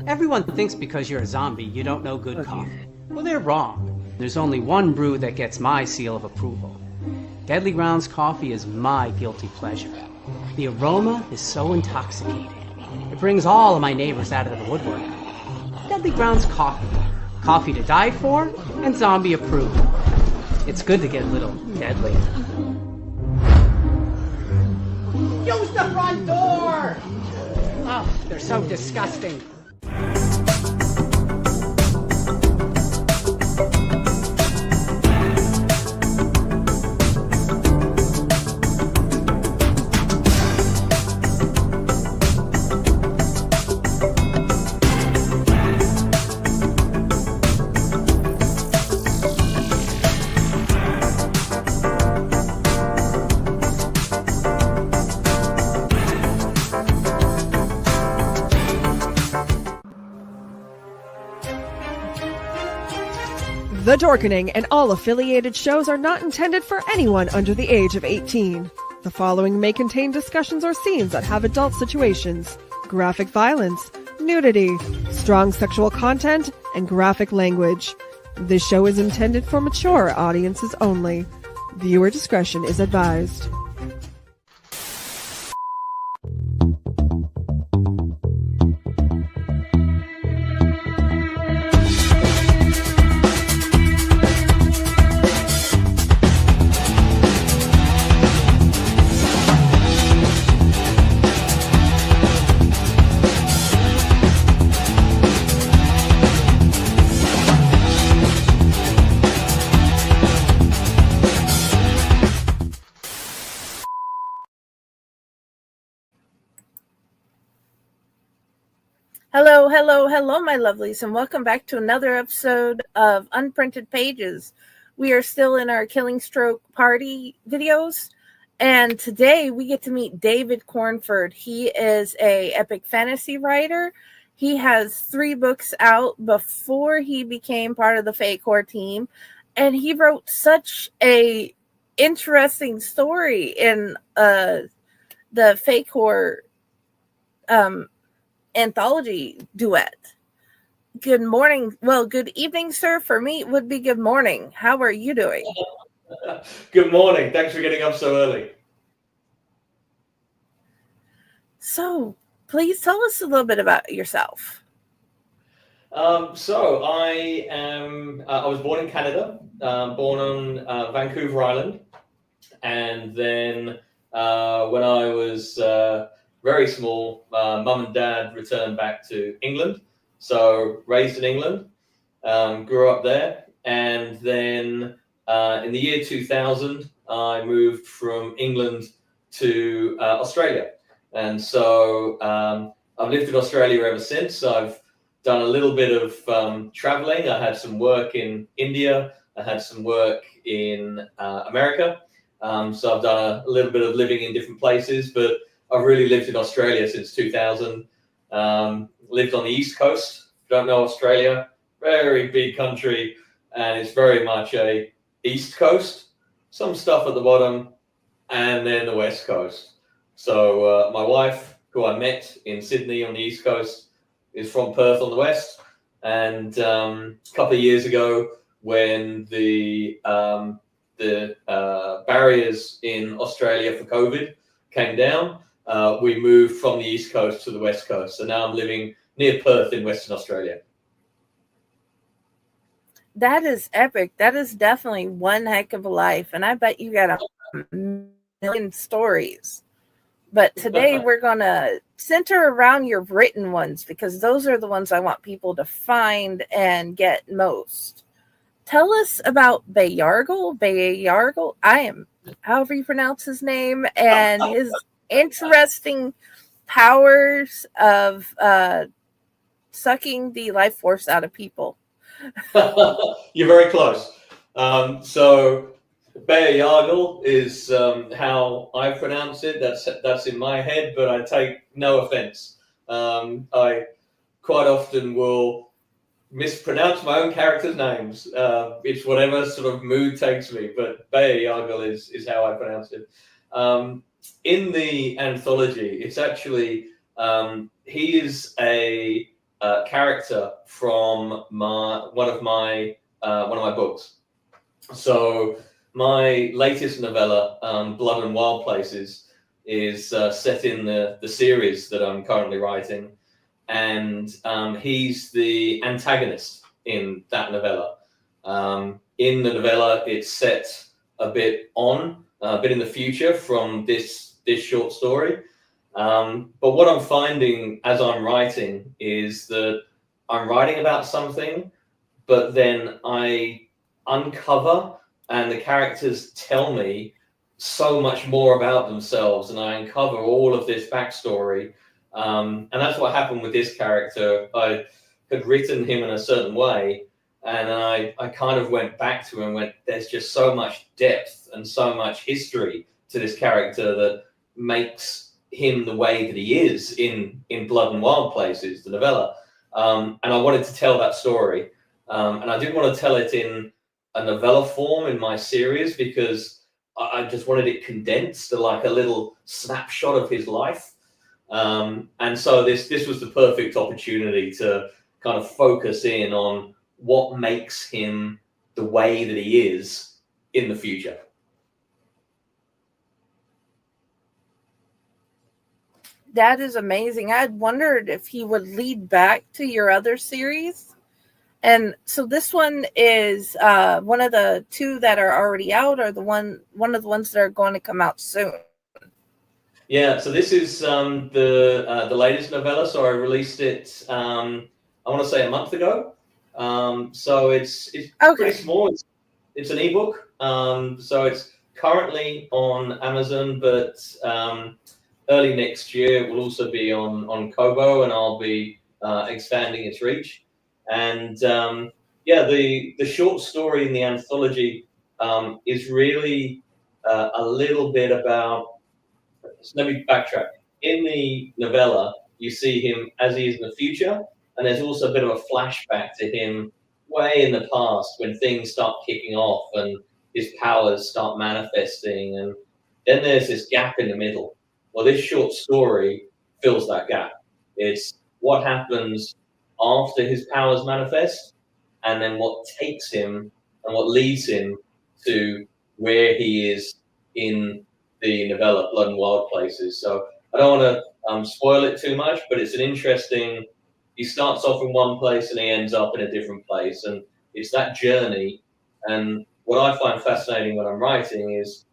Everyone thinks because you're a zombie, you don't know good coffee. Well, they're wrong. There's only one brew that gets my seal of approval. Deadly Grounds coffee is my guilty pleasure. The aroma is so intoxicating. It brings all of my neighbors out of the woodwork. Deadly Grounds coffee. Coffee to die for and zombie approved. It's good to get a little deadly. Use the front door! Oh, they're so disgusting. The Dorkening and all affiliated shows are not intended for anyone under the age of 18. The following may contain discussions or scenes that have adult situations, graphic violence, nudity, strong sexual content, and graphic language. This show is intended for mature audiences only. Viewer discretion is advised. Hello, my lovelies, and welcome back to another episode of Unprinted Pages. We are still in our Killing Stroke party videos, and today we get to meet David Cornford. He is a epic fantasy writer. He has 3 books out before he became part of the Fate Core team, and he wrote such a interesting story in the Fate Core anthology duet. Good morning. Well, good evening, sir. For me, it would be good morning. How are you doing? Good morning. Thanks for getting up so early. So, please tell us a little bit about yourself. So I am. I was born in Canada, born on Vancouver Island, and then when I was very small, mum and dad returned back to England. So raised in England, grew up there, and then in the year 2000, I moved from England to Australia. And so I've lived in Australia ever since. I've done a little bit of traveling. I had some work in India. I had some work in America. So I've done a little bit of living in different places, but I've really lived in Australia since 2000. Lived on the East Coast. Don't know Australia. Very big country, and it's very much a East Coast. Some stuff at the bottom, and then the West Coast. So my wife, who I met in Sydney on the East Coast, is from Perth on the West. And a couple of years ago, when the barriers in Australia for COVID came down, we moved from the East Coast to the West Coast. So now I'm living near Perth in Western Australia. That is epic. That is definitely one heck of a life. And I bet you got a million stories. But today we're going to center around your written ones, because those are the ones I want people to find and get most. Tell us about Bayargle. I am, however you pronounce his name, and his interesting powers of sucking the life force out of people. You're very close. So Bayargle is how I pronounce it. That's in my head, but I take no offense. I quite often will mispronounce my own characters' names. It's whatever sort of mood takes me, but Bayargle is how I pronounce it. In the anthology, it's actually he is a character from one of my books. So my latest novella, Blood and Wild Places, is set in the series that I'm currently writing, and he's the antagonist in that novella. In the novella, it's set a bit in the future from this short story. But what I'm finding as I'm writing is that I'm writing about something, but then I uncover and the characters tell me so much more about themselves, and I uncover all of this backstory. And that's what happened with this character. I had written him in a certain way, and then I kind of went back to him and went, there's just so much depth and so much history to this character that makes him the way that he is in Blood and Wild Places, the novella. And I wanted to tell that story. And I didn't want to tell it in a novella form in my series because I just wanted it condensed, like a little snapshot of his life. And so this was the perfect opportunity to kind of focus in on what makes him the way that he is in the future. That is amazing. I had wondered if he would lead back to your other series. And so this one is one of the two that are already out, or one of the ones that are going to come out soon? Yeah, so this is the latest novella. So I released it, I want to say a month ago. So it's okay. Pretty small. It's an ebook. So it's currently on Amazon, but early next year it will also be on Kobo, and I'll be expanding its reach. And the short story in the anthology is really a little bit about. So let me backtrack. In the novella, you see him as he is in the future, and there's also a bit of a flashback to him way in the past when things start kicking off and his powers start manifesting, and then there's this gap in the middle. Well, this short story fills that gap. It's what happens after his powers manifest, and then what takes him and what leads him to where he is in the novella Blood and Wild Places. So I don't want to spoil it too much, but it's an interesting. He starts off in one place and he ends up in a different place, and it's that journey. And what I find fascinating when I'm writing is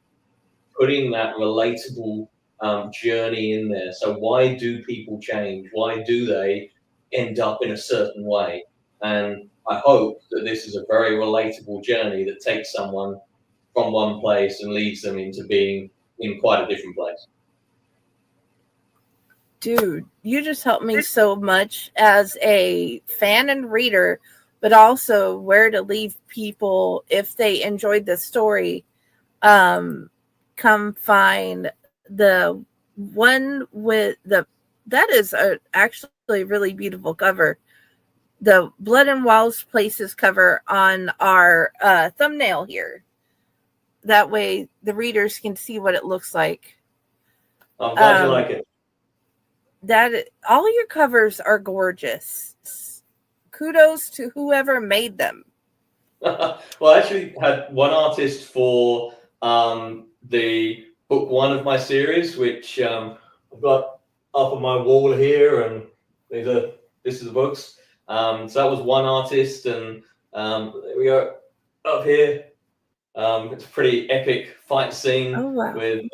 putting that relatable journey in there. So why do people change? Why do they end up in a certain way? And I hope that this is a very relatable journey that takes someone from one place and leads them into being in quite a different place. Dude, you just helped me so much as a fan and reader, but also where to leave people if they enjoyed the story. Come find the one with that is actually a really beautiful cover. The Blood and Wild Places cover on our thumbnail here. That way the readers can see what it looks like. I'm glad you like it. All your covers are gorgeous. Kudos to whoever made them. Well, I actually had one artist for the book one of my series, which I've got up on my wall here, and this is the books. So that was one artist, and there we go up here. It's a pretty epic fight scene with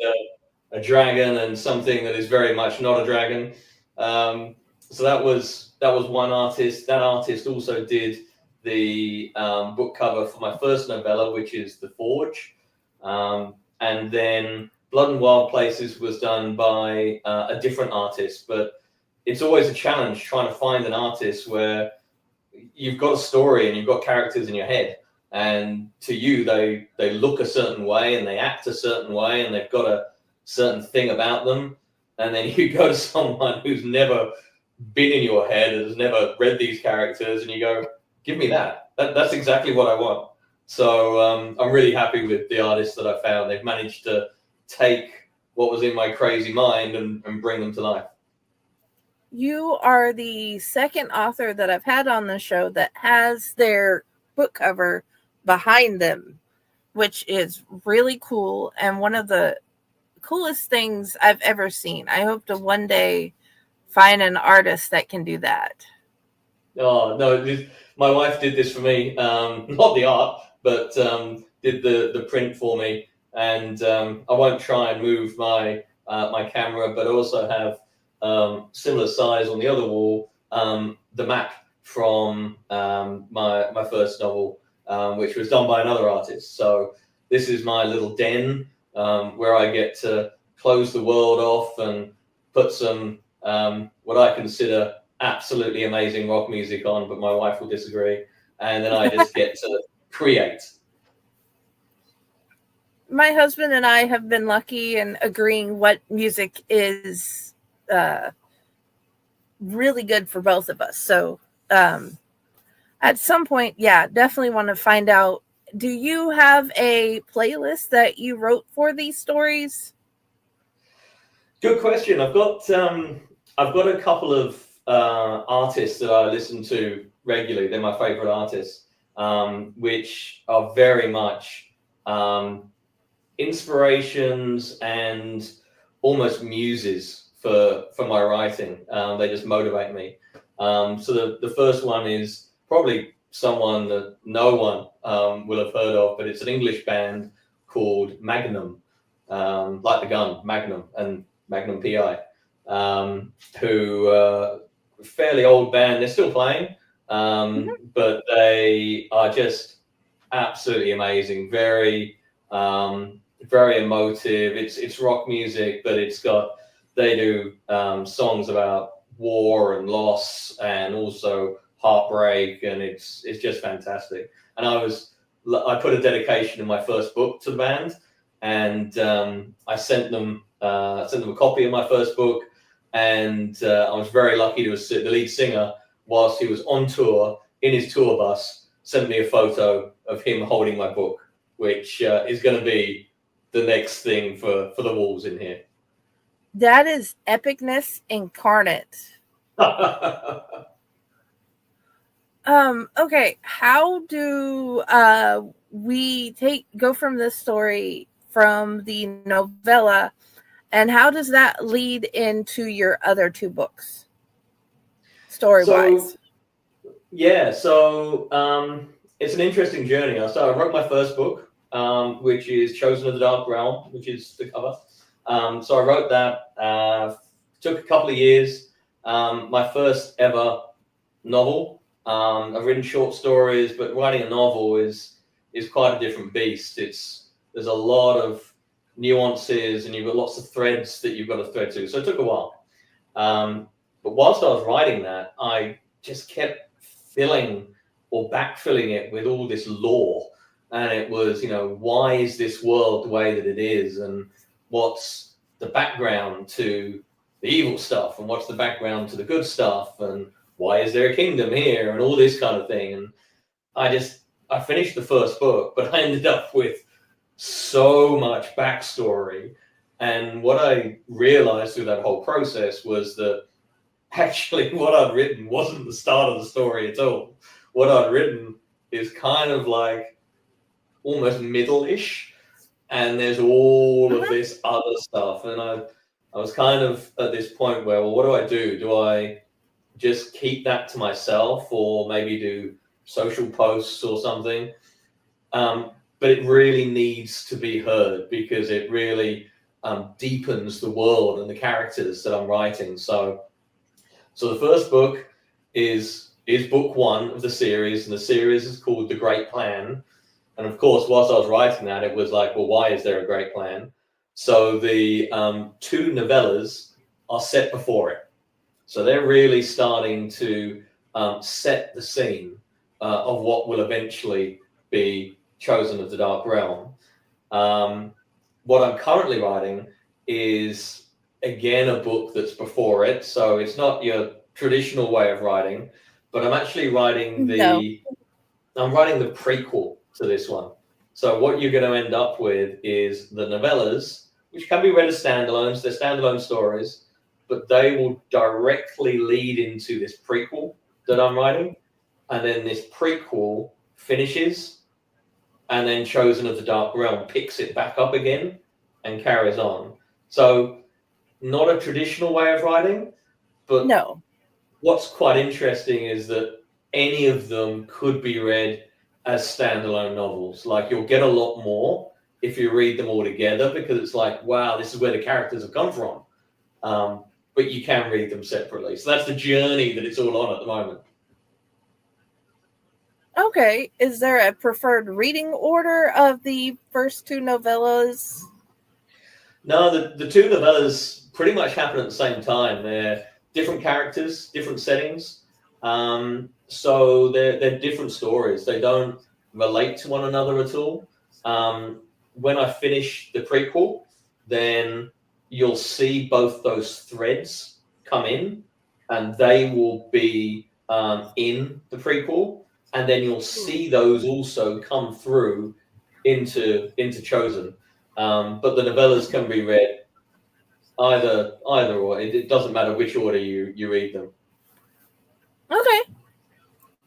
a dragon and something that is very much not a dragon. So that was one artist. That artist also did the book cover for my first novella, which is The Forge. And then Blood and Wild Places was done by a different artist. But it's always a challenge trying to find an artist where you've got a story and you've got characters in your head. And to you, they look a certain way and they act a certain way and they've got a certain thing about them. And then you go to someone who's never been in your head, has never read these characters, and you go, give me that. That's exactly what I want. So I'm really happy with the artists that I found. They've managed to take what was in my crazy mind and bring them to life. you are the second author that I've had on the show that has their book cover behind them, which is really cool and one of the coolest things I've ever seen. I hope to one day find an artist that can do that. Oh no, my wife did this for me. Not the art, but did the print for me. And I won't try and move my my camera, but I also have similar size on the other wall, the map from my first novel, which was done by another artist. So this is my little den where I get to close the world off and put some what I consider absolutely amazing rock music on, but my wife will disagree. And then I just get to create. My husband and I have been lucky in agreeing what music is really good for both of us. So at some point, yeah, definitely want to find out. Do you have a playlist that you wrote for these stories? Good question. I've got a couple of artists that I listen to regularly. They're my favorite artists, which are very much inspirations and almost muses for my writing. They just motivate me. So the first one is probably someone that no one will have heard of, but it's an English band called Magnum, like the gun Magnum and Magnum PI, who fairly old band. They're still playing, but they are just absolutely amazing. Very very emotive. It's rock music, but they do songs about war and loss and also heartbreak, and it's just fantastic. And I put a dedication in my first book to the band, and I sent them a copy of my first book, and I was very lucky to have the lead singer, whilst he was on tour in his tour bus, sent me a photo of him holding my book, which is going to be the next thing for the walls in here. That is epicness incarnate. Okay, how do we go from this story from the novella, and how does that lead into your other two books, story-wise? So it's an interesting journey. I wrote my first book, which is Chosen of the Dark Realm, which is the cover. So I wrote that. Took a couple of years. My first ever novel. I've written short stories, but writing a novel is quite a different beast. There's a lot of nuances, and you've got lots of threads that you've got to thread to. So it took a while. But whilst I was writing that, I just kept filling or backfilling it with all this lore. And it was, why is this world the way that it is? And what's the background to the evil stuff? And what's the background to the good stuff? And why is there a kingdom here? And all this kind of thing. And I finished the first book, but I ended up with so much backstory. And what I realized through that whole process was that actually what I'd written wasn't the start of the story at all. What I'd written is kind of like almost middle-ish, and there's all of this other stuff. And I was kind of at this point where, well, what do? Do I just keep that to myself, or maybe do social posts or something? But it really needs to be heard, because it really deepens the world and the characters that I'm writing. So the first book is book one of the series, and the series is called The Great Plan. And of course, whilst I was writing that, it was like, well, why is there a great plan? So the two novellas are set before it. So they're really starting to set the scene of what will eventually be Chosen of the Dark Realm. What I'm currently writing is, again, a book that's before it. So it's not your traditional way of writing, but I'm actually writing I'm writing the prequel to this one. So what you're going to end up with is the novellas, which can be read as standalones. They're standalone stories. but they will directly lead into this prequel that I'm writing, and then this prequel finishes, and then Chosen of the Dark Realm picks it back up again and carries on. So not a traditional way of writing, but No. what's quite interesting is that any of them could be read as standalone novels. Like, you'll get a lot more if you read them all together, because it's like, wow, this is where the characters have come from. But you can read them separately. So that's the journey that it's all on at the moment. Okay. Is there a preferred reading order of the first two novellas? No, the two novellas pretty much happen at the same time. They're different characters, different settings. So they're different stories. They don't relate to one another at all. When I finish the prequel, then you'll see both those threads come in, and they will be in the prequel, and then you'll see those also come through into Chosen. But the novellas can be read either or. It doesn't matter which order you read them. Okay.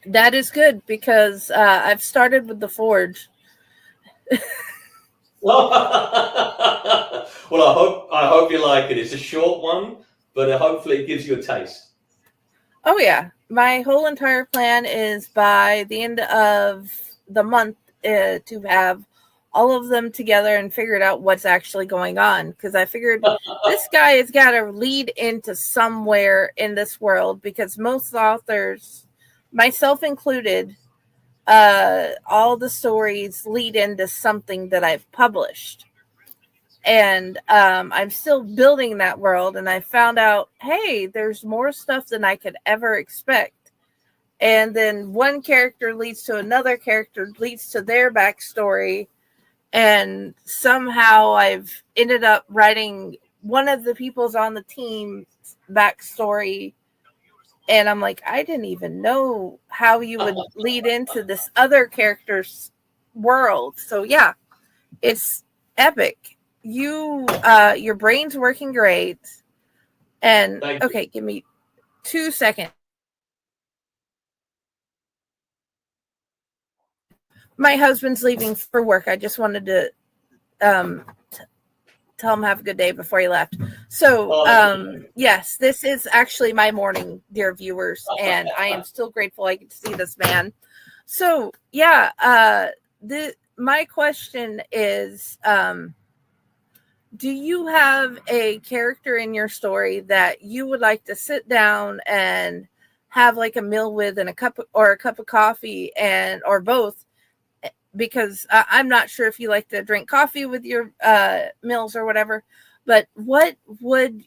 That is good, because I've started with The Forge. Well, I hope you like it. It's a short one, but hopefully it gives you a taste. Oh, yeah. My whole entire plan is by the end of the month to have all of them together and figured out what's actually going on. Because I figured this guy has got to lead into somewhere in this world, because most authors, myself included, all the stories lead into something that I've published. And I'm still building that world, and I found out, hey, there's more stuff than I could ever expect. And then one character leads to another character, leads to their backstory, and somehow I've ended up writing one of the people's on the team's backstory. And I'm like, I didn't even know how you would lead into this other character's world. So yeah, it's epic. Your brain's working great. And okay, give me 2 seconds. My husband's leaving for work. I just wanted to tell him have a good day before he left. So yes, this is actually my morning, dear viewers, and I am still grateful I get to see this man. So yeah, my question is, do you have a character in your story that you would like to sit down and have like a meal with, and a cup of coffee, and or both? Because I'm not sure if you like to drink coffee with your meals or whatever, but who would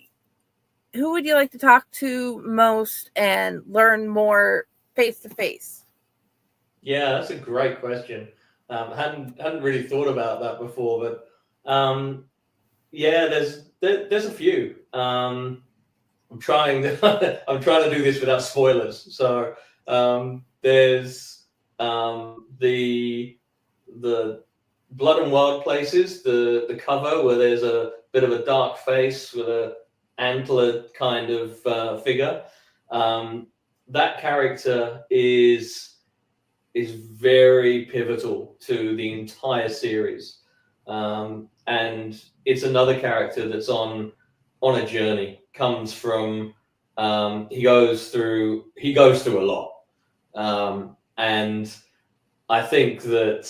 you like to talk to most and learn more face to face? Yeah, that's a great question. Hadn't really thought about that before, but yeah, there's a few. I'm trying to do this without spoilers. So there's the Blood and Wild Places, the cover where there's a bit of a dark face with a antlered kind of figure. That character is very pivotal to the entire series, and it's another character that's on a journey. Comes from he goes through a lot, and I think that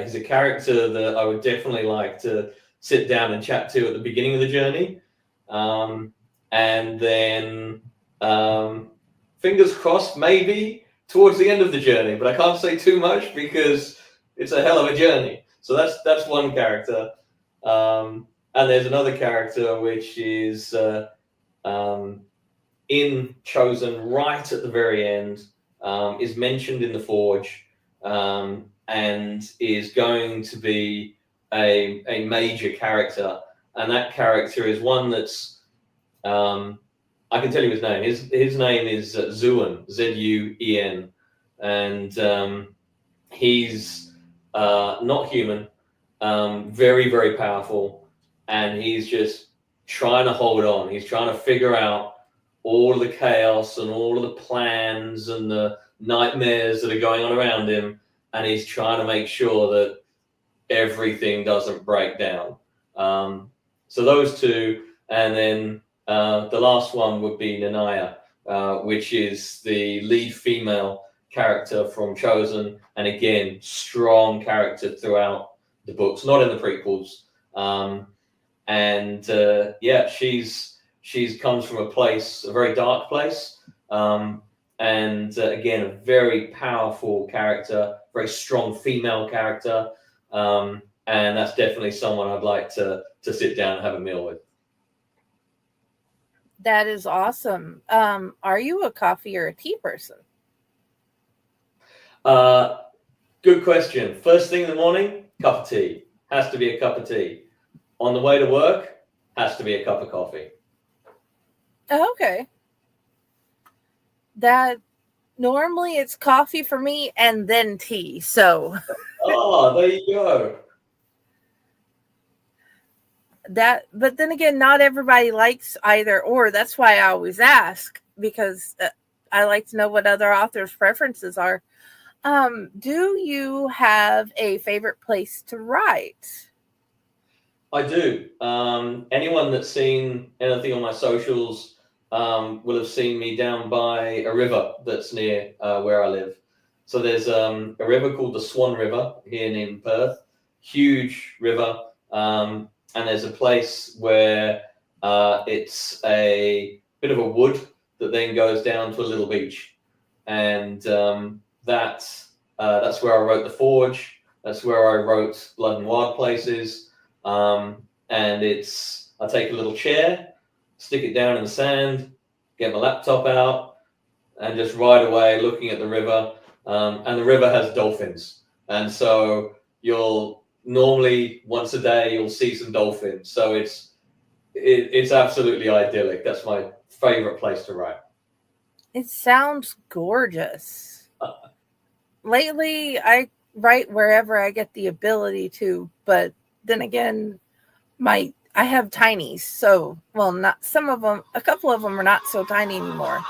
he's a character that I would definitely like to sit down and chat to at the beginning of the journey. And then fingers crossed, maybe towards the end of the journey, but I can't say too much because it's a hell of a journey. So that's one character. And there's another character which is in Chosen right at the very end, is mentioned in the Forge, and is going to be a major character. And that character is one that's I can tell you his name. His name is Zuen, Z-U-E-N, and he's not human, very, very powerful, and he's just trying to hold on. He's trying to figure out all of the chaos and all of the plans and the nightmares that are going on around him, and he's trying to make sure that everything doesn't break down. So those two, and then the last one would be Nanaya, which is the lead female character from Chosen, and again, strong character throughout the books, not in the prequels. Yeah, she's comes from a very dark place, again, a very powerful character, very strong female character, and that's definitely someone I'd like to sit down and have a meal with. That is awesome. Are you a coffee or a tea person? Good question. First thing in the morning, cup of tea. Has to be a cup of tea. On the way to work, has to be a cup of coffee. Oh, okay. That normally it's coffee for me and then tea. So oh, there you go. But then again, not everybody likes either or. That's why I always ask, because I like to know what other authors' preferences are. Do you have a favorite place to write? I do. Anyone that's seen anything on my socials will have seen me down by a river that's near where I live. So there's a river called the Swan River here in Perth. Huge river. And there's a place where it's a bit of a wood that then goes down to a little beach. And that's where I wrote The Forge. That's where I wrote Blood and Wild Places. And I take a little chair, stick it down in the sand, get my laptop out, and just ride away looking at the river. And the river has dolphins. And so you'll normally once a day you'll see some dolphins. So it's absolutely idyllic. That's my favorite place to write. It sounds gorgeous. Lately, I write wherever I get the ability to, but then again, I have tinies, so not some of them. A couple of them are not so tiny anymore.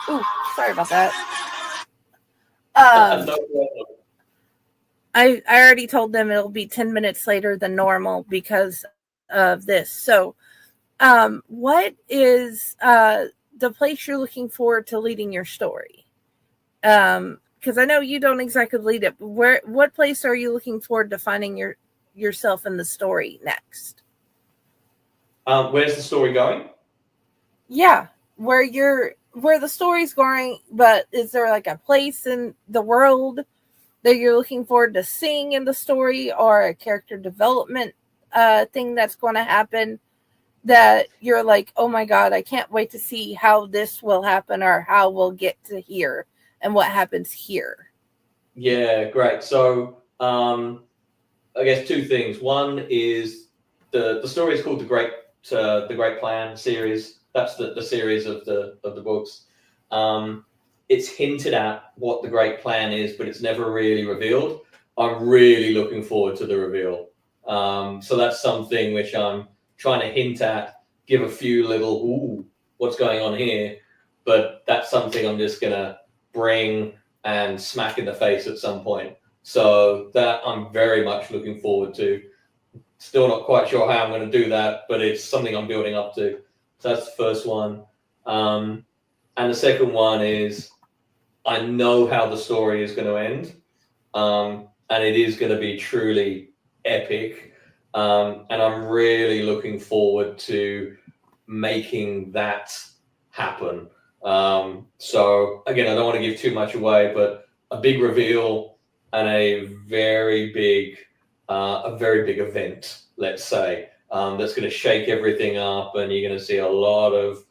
Ooh, sorry about that. No problem. I already told them it'll be 10 minutes later than normal because of this. So, what is the place you're looking forward to leading your story? Because I know you don't exactly lead it, but what place are you looking forward to finding yourself in the story next? Where's the story going? Yeah, where the story's going, but is there like a place in the world that you're looking forward to seeing in the story, or a character development thing that's going to happen that you're like, oh my God, I can't wait to see how this will happen, or how we'll get to here and what happens here? Yeah, great. So I guess two things. One is the story is called the Great Plan series. That's the series of the books. It's hinted at what the Great Plan is, but it's never really revealed. I'm really looking forward to the reveal. So that's something which I'm trying to hint at, give a few little, ooh, what's going on here? But that's something I'm just going to bring and smack in the face at some point. So that I'm very much looking forward to. Still not quite sure how I'm going to do that, but it's something I'm building up to. So that's the first one. And the second one is, I know how the story is going to end. And it is going to be truly epic. And I'm really looking forward to making that happen. So again, I don't want to give too much away, but a big reveal and a very big event, let's say, that's going to shake everything up, and you're going to see a lot of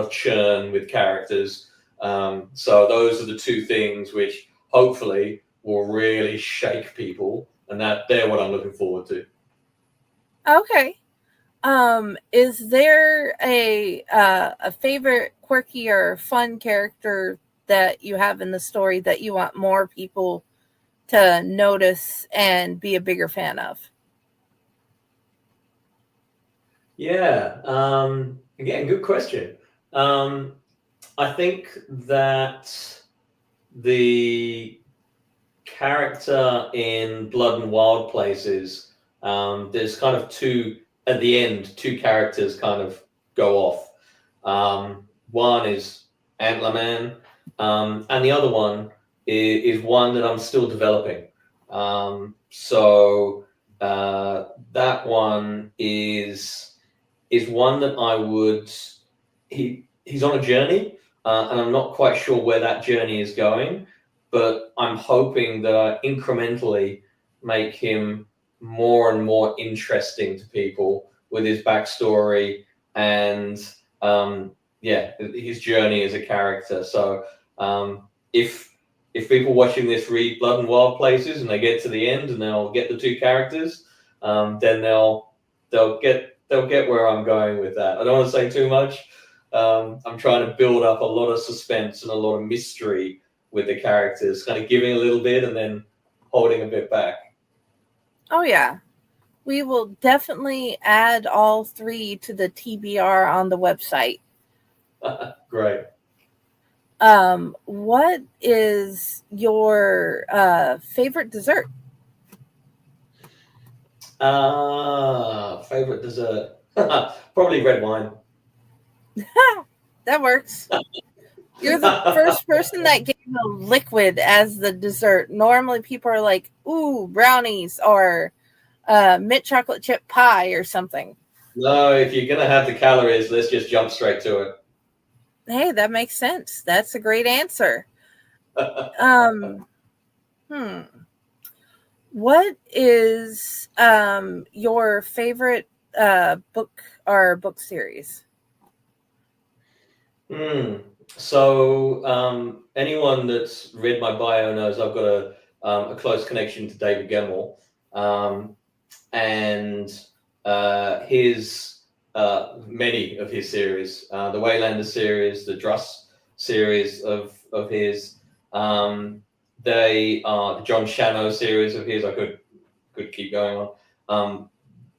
churn with characters. So those are the two things which hopefully will really shake people, and they're what I'm looking forward to. Okay. Is there a favorite quirky or fun character that you have in the story that you want more people to notice and be a bigger fan of? Yeah. Again, good question. I think that the character in Blood and Wild Places, there's kind of at the end, two characters kind of go off. One is Antler Man, and the other one is one that I'm still developing. So that one is one that I would. He's on a journey, and I'm not quite sure where that journey is going, but I'm hoping that I incrementally make him more and more interesting to people with his backstory and his journey as a character. So if people watching this read Blood and Wild Places and they get to the end and they'll get the two characters, then they'll get where I'm going with that. I don't want to say too much. I'm trying to build up a lot of suspense and a lot of mystery with the characters, kind of giving a little bit and then holding a bit back. Oh, yeah. We will definitely add all three to the TBR on the website. Great. What is your favorite dessert? Favorite dessert? Probably red wine. That works. You're the first person that gave a liquid as the dessert. Normally people are like, ooh, brownies or mint chocolate chip pie or something. No, if you're going to have the calories, let's just jump straight to it. Hey, that makes sense. That's a great answer. What is your favorite book or book series? So anyone that's read my bio knows I've got a close connection to David Gemmell, and his many of his series, the Waylander series, the Druss series of his, they are the John Shannow series of his. I could keep going on.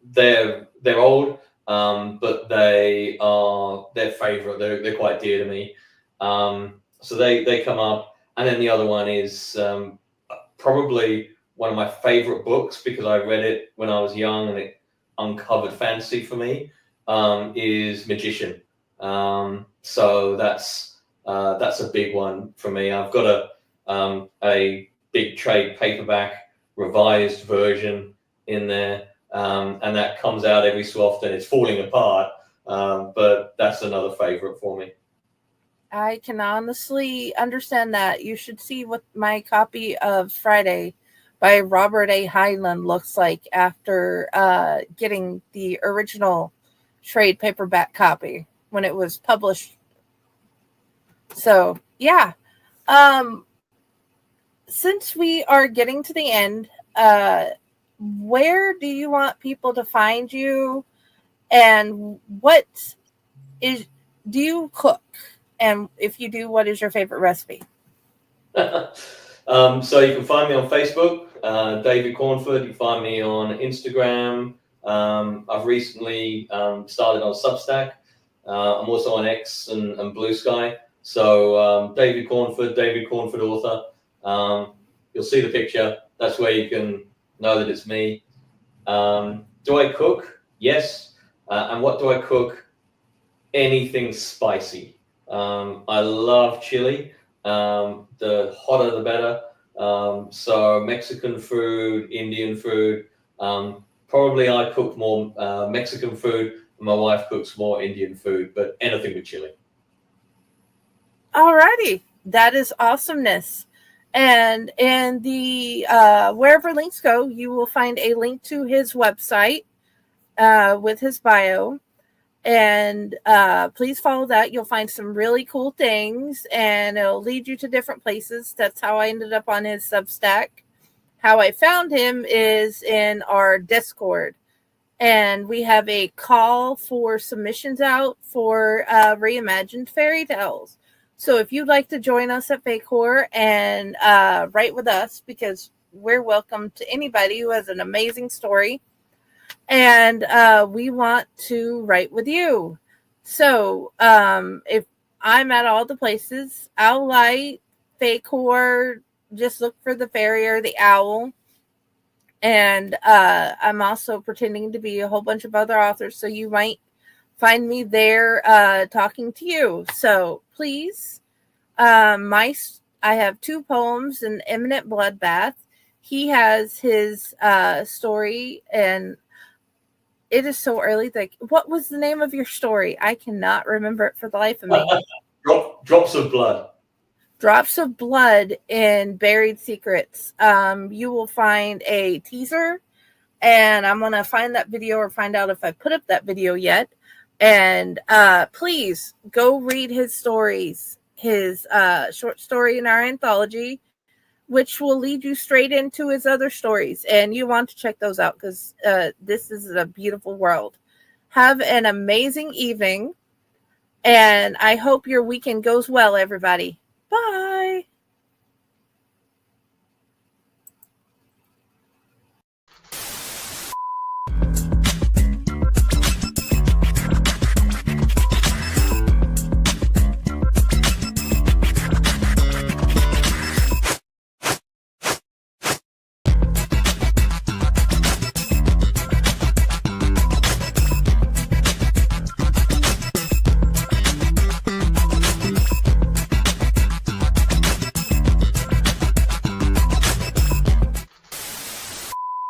They're old. But they're favorite. They're quite dear to me. So they come up, and then the other one is probably one of my favorite books because I read it when I was young and it uncovered fantasy for me. Is Magician. So that's a big one for me. I've got a big trade paperback revised version in there. And that comes out every so often. It's falling apart, but that's another favorite for me. I can honestly understand that. You should see what my copy of Friday by Robert A. Heinlein looks like after getting the original trade paperback copy when it was published. So, yeah. Since we are getting to the end, where do you want people to find you, and do you cook? And if you do, what is your favorite recipe? So you can find me on Facebook, David Cornford. You can find me on Instagram. I've recently started on Substack. I'm also on X and Blue Sky. So David Cornford author. You'll see the picture. That's where you can know that it's me. Do I cook? Yes. And what do I cook? Anything spicy. I love chili. The hotter the better. So Mexican food, Indian food. Probably I cook more Mexican food. And my wife cooks more Indian food, but anything with chili. Alrighty, that is awesomeness. And in the wherever links go, you will find a link to his website with his bio. And please follow that. You'll find some really cool things, and it'll lead you to different places. That's how I ended up on his Substack. How I found him is in our Discord. And we have a call for submissions out for reimagined fairy tales. So if you'd like to join us at Fake Horror and write with us, because we're welcome to anybody who has an amazing story, And we want to write with you. So if I'm at all the places, Owl Light, Faycore, just look for the fairy or the owl. And I'm also pretending to be a whole bunch of other authors, so you might find me there talking to you. So please, I have 2 poems, An Imminent Bloodbath. He has his story, and it is so early. Like, what was the name of your story? I cannot remember it for the life of me. Drops of Blood. Drops of Blood in Buried Secrets. You will find a teaser, and I'm going to find that video or find out if I put up that video yet. And please go read his stories, his short story in our anthology, which will lead you straight into his other stories. And you want to check those out because this is a beautiful world. Have an amazing evening, and I hope your weekend goes well, everybody. Bye.